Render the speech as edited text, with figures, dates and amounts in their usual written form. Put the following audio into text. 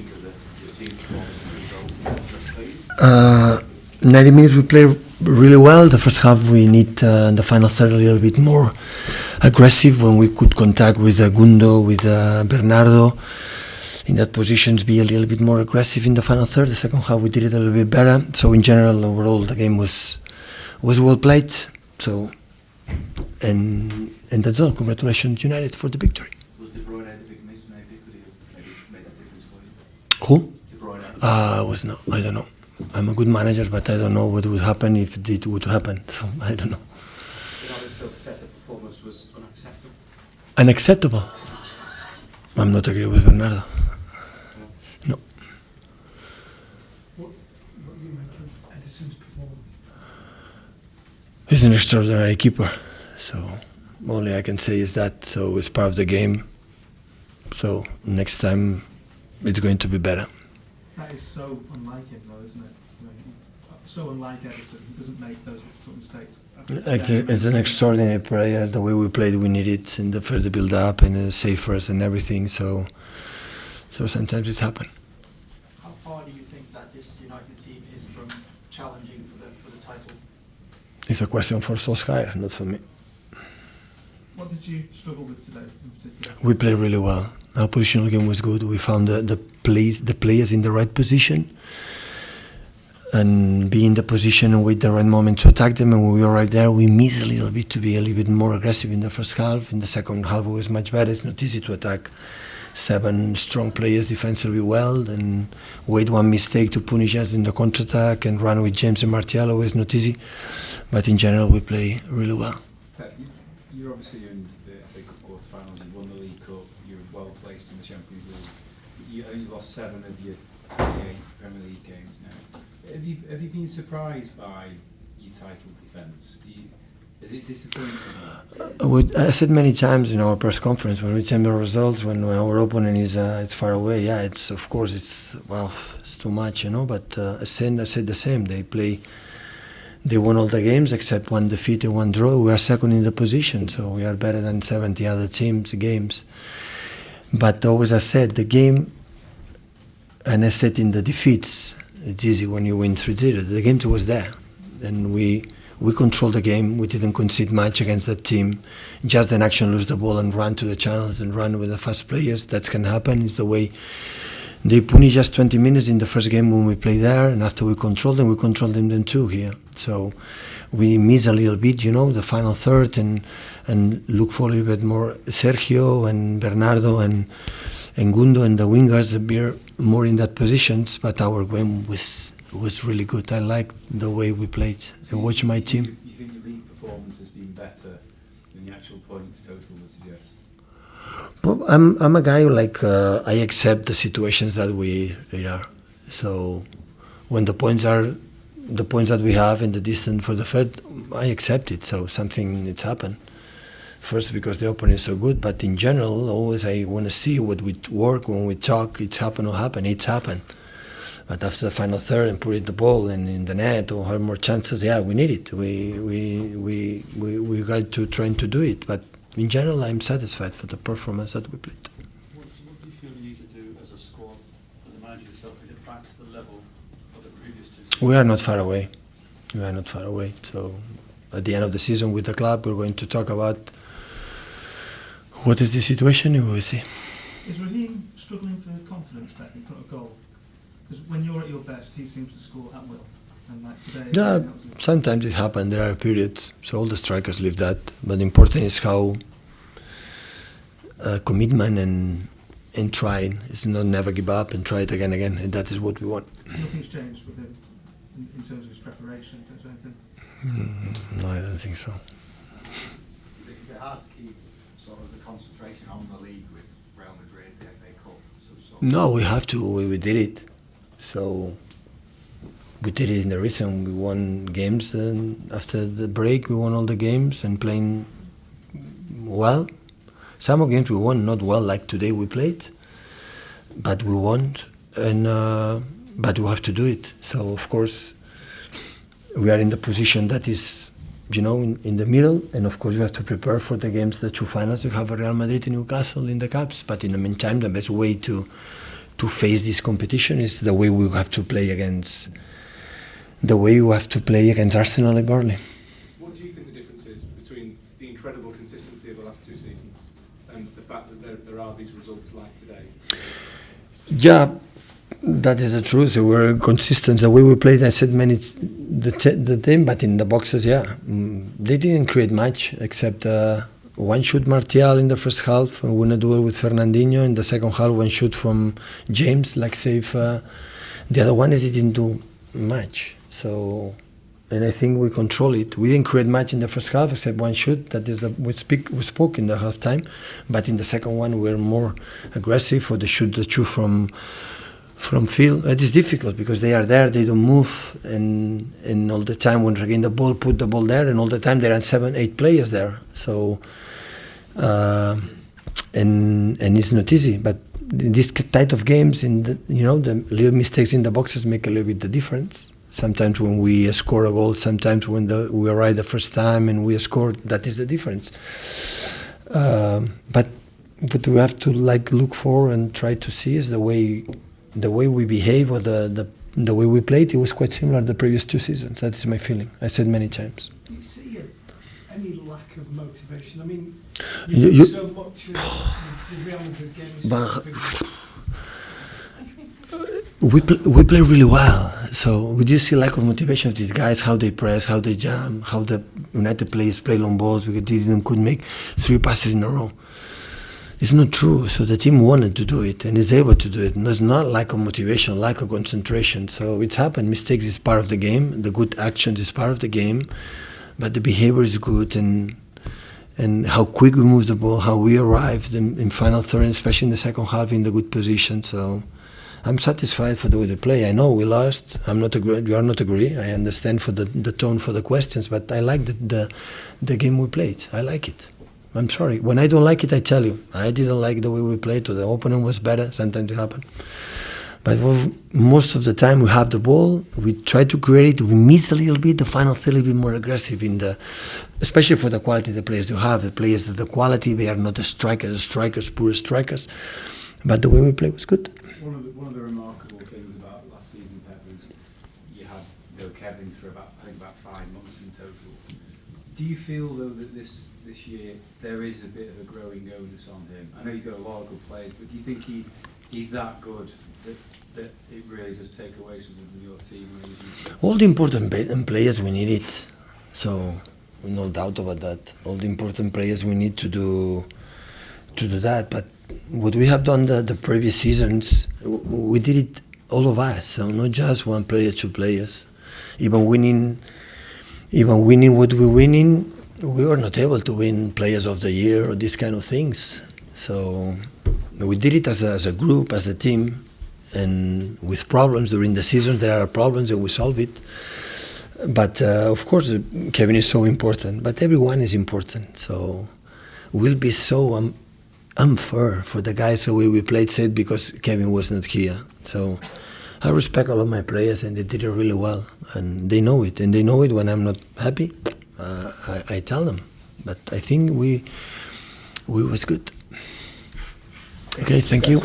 think of your team performance and the result, please? 90 minutes we played really well. The first half we need in the final third a little bit more aggressive when we could contact with Gundo, with Bernardo. In that positions, be a little bit more aggressive in the final third. The second half we did it a little bit better. So in general, overall, the game was well played. So and that's all. Congratulations, United, for the victory. Was De Bruyne the big miss? Maybe could he have maybe made that difference for you? Who? De Bruyne. Was no. I don't know. I'm a good manager, but I don't know what would happen if it would happen. So I don't know. Ronaldo still said the performance was unacceptable. Unacceptable. I'm not agree with Bernardo. No. What do you make of Edison's performance? He's an extraordinary keeper. So only I can say is that. So it's part of the game. So next time it's going to be better. That is so unlike him, though, isn't it? So unlike Edison, he doesn't make those sort of mistakes. It's an extraordinary player. The way we played, we need it in the further build-up and savers and everything. So sometimes it happens. How far do you think that this United team is from challenging for the title? It's a question for Solskjaer, not for me. What did you struggle with today in particular? We played really well. Our positional game was good. We found the players in the right position and be in the position and wait the right moment to attack them. And when we were right there, we missed a little bit to be a little bit more aggressive in the first half. In the second half, it was much better. It's not easy to attack 7 strong players defensively well and wait one mistake to punish us in the counter-attack and run with James and Martial. It was not easy. But in general, we play really well. Pep, you're obviously in the FA Cup quarter-finals, you won the League Cup, you're well placed in the Champions League. You only lost 7 of your 28 Premier League games now. Have you been surprised by your title defence? Is it disappointing? I said many times in our press conference when we tell the results, when our opponent is it's far away. Yeah, it's of course it's too much, But I said the same. They won all the games except one defeat and one draw. We are second in the position, so we are better than 70 other games. But always I said the game, and I said in the defeats, it's easy when you win 3-0. The game was there, and we controlled the game. We didn't concede much against that team. Just an action, lose the ball and run to the channels and run with the fast players. That can happen. It's the way they punished us 20 minutes in the first game when we played there, and after we controlled them then too here. So we miss a little bit, the final third, and look for a little bit more Sergio and Bernardo and Gundo and the wingers to be more in that positions. But our game was really good. I like the way we played. I watch my team. You think the league performance has been better than the actual points total would suggest? Well, I'm a guy who I accept the situations that we are. So when the points that we have in the distance for the third, I accept it. So it's happened. First because the opponent is so good, but in general, always I want to see what we work when we talk. It's happened or happen. It's happened. But after the final third and putting the ball in the net or have more chances, we need it. We got to trying to do it. But in general, I'm satisfied for the performance that we played. What do you feel you need to do as a squad, as a manager yourself, to get back to the level of the previous 2 seasons? We are not far away. So at the end of the season with the club, we're going to talk about what is the situation, and we will see. Is Raheem struggling for confidence back in front of goal? Because when you're at your best, he seems to score at will. And today, yeah, sometimes it happens. There are periods, so all the strikers live that. But the important is how commitment and trying. It's not never give up and try it again, and that is what we want. Nothing's changed with him in terms of his preparation, in terms of anything? No, I don't think so. Is it hard to keep sort of the concentration on the league with Real Madrid, the FA Cup? No, we have to. We did it. So we did it in the recent. We won games, and after the break, we won all the games and playing well. Some of games we won not well, like today we played, but we won, and but we have to do it. So of course, we are in the position that is, in the middle, and of course you have to prepare for the games, the 2 finals. You have Real Madrid and Newcastle in the cups, but in the meantime, the best way to to face this competition is the way we have to play against Arsenal and Burnley. What do you think the difference is between the incredible consistency of the last 2 seasons and the fact that there are these results like today? Yeah, that is the truth. We're consistent. The way we played, I said the team, but in the boxes, they didn't create much except one shoot Martial in the first half, and win a duel with Fernandinho. In the second half, one shoot from James, like save. The other one is he didn't do much. So, and I think we control it. We didn't create much in the first half except one shoot. That is we spoke in the half time, but in the second one we're more aggressive for the two from field. It is difficult because they are there, they don't move, and all the time when regain the ball, put the ball there, and all the time there are 7-8 players there. So, and it's not easy. But in this type of games, the little mistakes in the boxes make a little bit the difference. Sometimes when we score a goal, sometimes when we arrive the first time and we score, that is the difference. But what we have to look for and try to see is the way we behave or the way we played. It was quite similar to the previous 2 seasons. That is my feeling. I said many times. Do you see any lack of motivation? I mean, You- you you- do so much of the Real Madrid game. Is But- so We play really well, so we do see lack of motivation of these guys, how they press, how they jump, how the United players play long balls because they couldn't make 3 passes in a row. It's not true. So the team wanted to do it and is able to do it. And it's not lack of motivation, lack of concentration. So it's happened. Mistakes is part of the game. The good actions is part of the game, but the behavior is good and how quick we move the ball, how we arrived in final third, especially in the second half, in the good position. So I'm satisfied for the way they play. I know we lost. You are not agree. I understand for the tone for the questions, but I like the game we played. I like it. I'm sorry. When I don't like it, I tell you. I didn't like the way we played, or the opponent was better. Sometimes it happens. But most of the time we have the ball, we try to create it, we miss a little bit, the final third a little bit more aggressive especially for the quality of the players you have. The players that the quality, they are not the strikers, pure strikers. But the way we play was good. One of the remarkable things about last season, Pep, is you had Kevin for about 5 months in total. Do you feel though that this year there is a bit of a growing onus on him? I know you've got a lot of good players, but do you think he's that good that it really does take away something from your team? All the important players we need it, so no doubt about that. All the important players we need to do that. But what we have done the previous seasons, we did it all of us. So not just one player, 2 players. Even winning what we're winning, we were not able to win Players of the Year or these kind of things. So we did it as a group, as a team. And with problems during the season, there are problems and we solve it. But of course, Kevin is so important. But everyone is important. So we'll be so unfair for the guys the way we played, said because Kevin was not here. So I respect all of my players, and they did it really well, and they know it. And they know it when I'm not happy. I tell them. But I think we was good. Okay, thank you.